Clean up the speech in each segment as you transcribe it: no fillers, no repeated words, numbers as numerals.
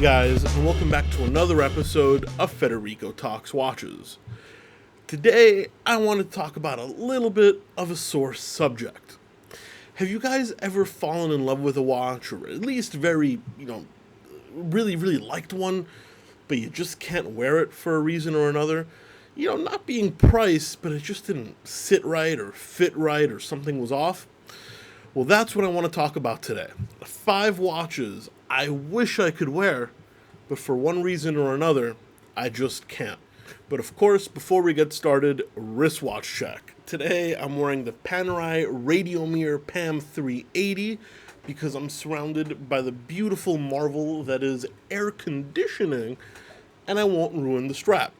guys, and welcome back to another episode of Federico Talks Watches. Today, I want to talk about a little bit of a sore subject. Have you guys ever fallen in love with a watch, or at least really liked one, but you just can't wear it for a reason or another? Not being priced, but it just didn't sit right or fit right or something was off? Well, that's what I want to talk about today. 5 watches I wish I could wear, but for one reason or another, I just can't. But of course, before we get started, wristwatch check. Today, I'm wearing the Panerai Radiomir PAM 380 because I'm surrounded by the beautiful marvel that is air conditioning, and I won't ruin the strap.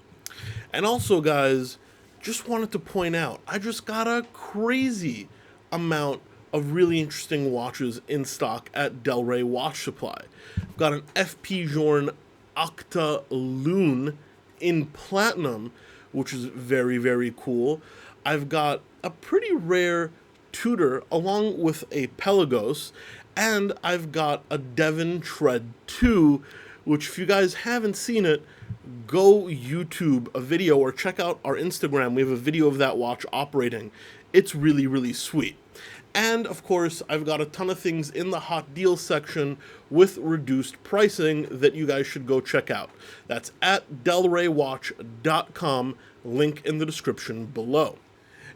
And also, guys, just wanted to point out, I just got a crazy amount of really interesting watches in stock at Del Rey Watch Supply. I've got an FP Journe Octa Lune in platinum, which is very, very cool. I've got a pretty rare Tudor along with a Pelagos, and I've got a Devon Tread 2, which if you guys haven't seen it, go YouTube a video or check out our Instagram. We have a video of that watch operating. It's really, really sweet. And, of course, I've got a ton of things in the hot deals section with reduced pricing that you guys should go check out. That's at delreywatch.com, link in the description below.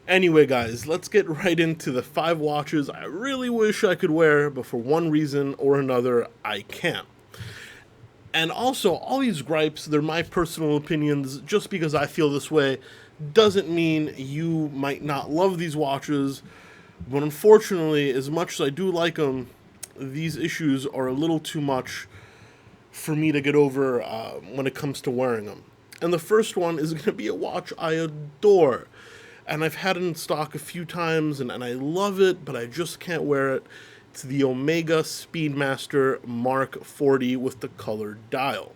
Anyway, guys, let's get right into the 5 watches I really wish I could wear, but for one reason or another, I can't. And also, all these gripes, they're my personal opinions. Just because I feel this way doesn't mean you might not love these watches. But unfortunately, as much as I do like them, these issues are a little too much for me to get over when it comes to wearing them. And the first one is going to be a watch I adore. And I've had it in stock a few times, and I love it, but I just can't wear it. It's the Omega Speedmaster Mark 40 with the colored dial.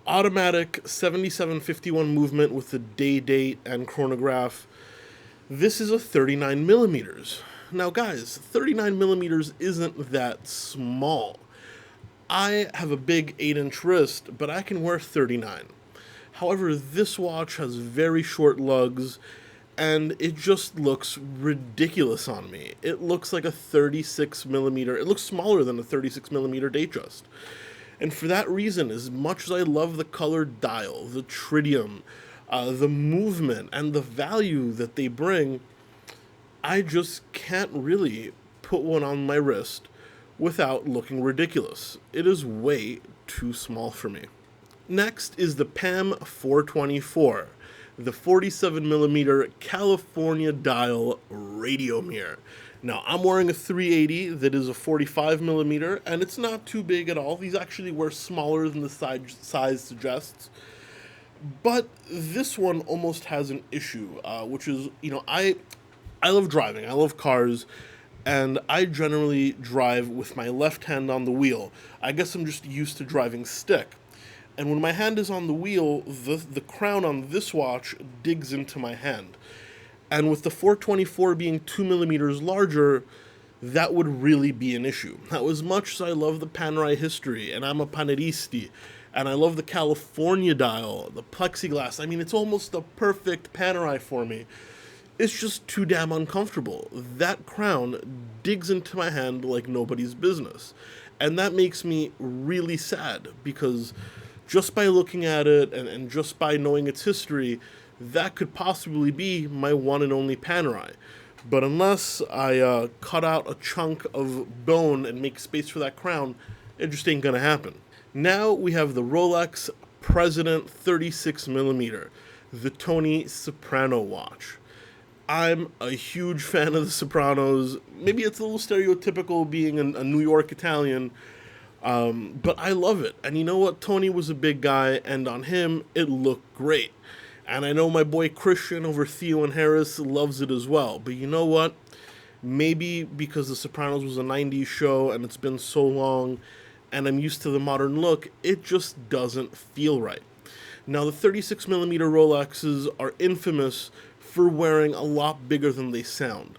Automatic 7751 movement with the day date and chronograph. This is a 39 millimeters. Now guys, 39 millimeters isn't that small. I have a big 8-inch wrist, but I can wear 39. However, this watch has very short lugs, and it just looks ridiculous on me. It looks like a 36 millimeter, it looks smaller than a 36 millimeter Datejust. And for that reason, as much as I love the colored dial, the tritium, the movement and the value that they bring, I just can't really put one on my wrist without looking ridiculous. It is way too small for me. Next is the PAM 424, the 47 millimeter California dial Radiomir. Now, I'm wearing a 380 that is a 45 millimeter, and it's not too big at all. These actually wear smaller than the size suggests. But this one almost has an issue, which is, I love driving, I love cars, and I generally drive with my left hand on the wheel. I guess I'm just used to driving stick. And when my hand is on the wheel, the crown on this watch digs into my hand. And with the 424 being 2 millimeters larger, that would really be an issue. Now, as much as I love the Panerai history, and I'm a Paneristi, and I love the California dial, the plexiglass. I mean, it's almost the perfect Panerai for me. It's just too damn uncomfortable. That crown digs into my hand like nobody's business. And that makes me really sad, because just by looking at it and just by knowing its history, that could possibly be my one and only Panerai. But unless I cut out a chunk of bone and make space for that crown, it just ain't gonna happen. Now we have the Rolex President 36 millimeter, the Tony Soprano watch. I'm a huge fan of the Sopranos. Maybe it's a little stereotypical being a New York Italian, but I love it. And you know what? Tony was a big guy, and on him, it looked great. And I know my boy Christian over Theo and Harris loves it as well. But you know what? Maybe because The Sopranos was a 90s show and it's been so long, and I'm used to the modern look, it just doesn't feel right. Now, the 36 millimeter Rolexes are infamous for wearing a lot bigger than they sound.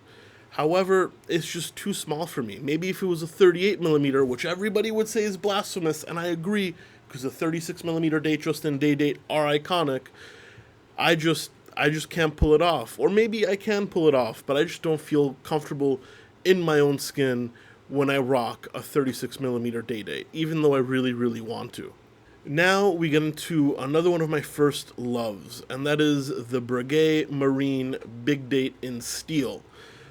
However, it's just too small for me. Maybe if it was a 38 millimeter, which everybody would say is blasphemous, and I agree, because the 36 millimeter Datejust and Day Date are iconic, I just can't pull it off. Or maybe I can pull it off, but I just don't feel comfortable in my own skin when I rock a 36 millimeter Day Date, even though I really, really want to. Now we get into another one of my first loves, and that is the Breitling Marine Big Date in steel.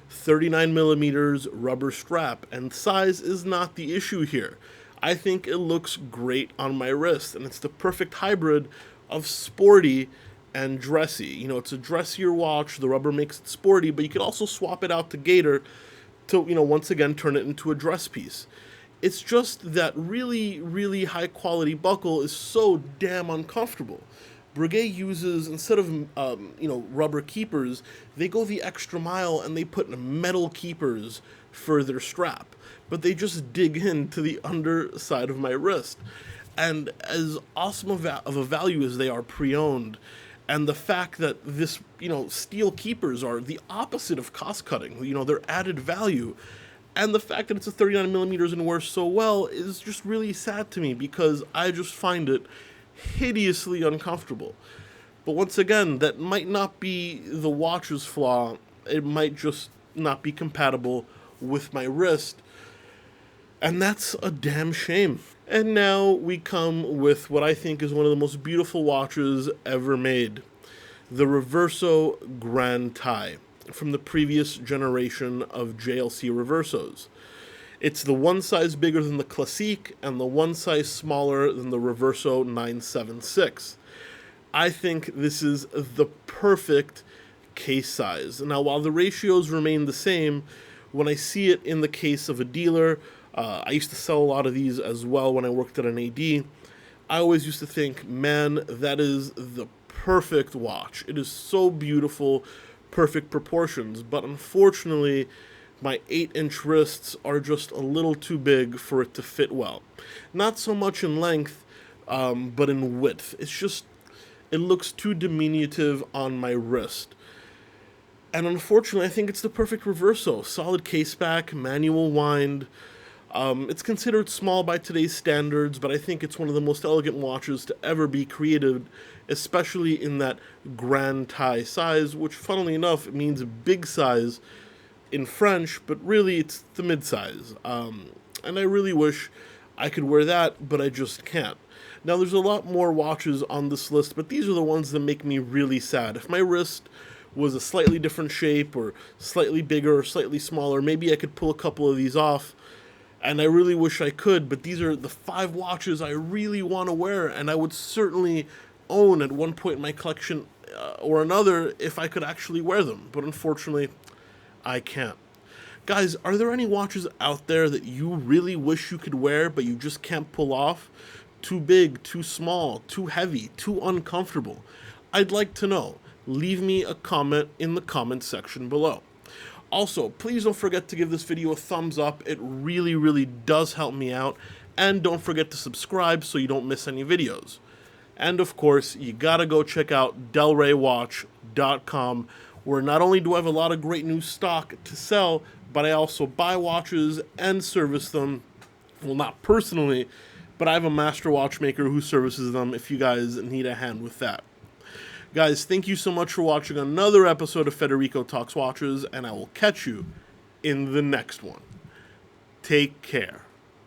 39 millimeters rubber strap, and size is not the issue here. I think it looks great on my wrist, and it's the perfect hybrid of sporty and dressy. You know, it's a dressier watch, the rubber makes it sporty, but you could also swap it out to gator to, you know, once again turn it into a dress piece. It's just that really, really high quality buckle is so damn uncomfortable. Breitling uses, instead of rubber keepers, they go the extra mile and they put metal keepers for their strap. But they just dig into the underside of my wrist. And as awesome of a value as they are pre-owned, and the fact that this, steel keepers are the opposite of cost cutting, they're added value, and the fact that it's a 39 millimeters and wears so well is just really sad to me, because I just find it hideously uncomfortable. But once again, that might not be the watch's flaw. It might just not be compatible with my wrist, and that's a damn shame. And now we come with what I think is one of the most beautiful watches ever made, the Reverso Grand Tie, from the previous generation of JLC Reversos. It's the one size bigger than the Classique and the one size smaller than the Reverso 976. I think this is the perfect case size. Now, while the ratios remain the same, when I see it in the case of a dealer, I used to sell a lot of these as well when I worked at an AD, I always used to think, man, that is the perfect watch. It is so beautiful, perfect proportions, but unfortunately, my 8-inch wrists are just a little too big for it to fit well. Not so much in length, but in width. It looks too diminutive on my wrist. And unfortunately, I think it's the perfect Reverso. Solid case back, manual wind. It's considered small by today's standards, but I think it's one of the most elegant watches to ever be created, especially in that grand tie size, which, funnily enough, means big size in French, but really it's the mid-size. And I really wish I could wear that, but I just can't. Now, there's a lot more watches on this list, but these are the ones that make me really sad. If my wrist was a slightly different shape, or slightly bigger, or slightly smaller, maybe I could pull a couple of these off, and I really wish I could, but these are the 5 watches I really want to wear, and I would certainly own at one point in my collection or another if I could actually wear them, but unfortunately, I can't. Guys, are there any watches out there that you really wish you could wear, but you just can't pull off? Too big, too small, too heavy, too uncomfortable? I'd like to know. Leave me a comment in the comment section below. Also, please don't forget to give this video a thumbs up. It really, really does help me out. And don't forget to subscribe so you don't miss any videos. And of course, you gotta go check out delraywatch.com, where not only do I have a lot of great new stock to sell, but I also buy watches and service them. Well, not personally, but I have a master watchmaker who services them if you guys need a hand with that. Guys, thank you so much for watching another episode of Federico Talks Watches, and I will catch you in the next one. Take care.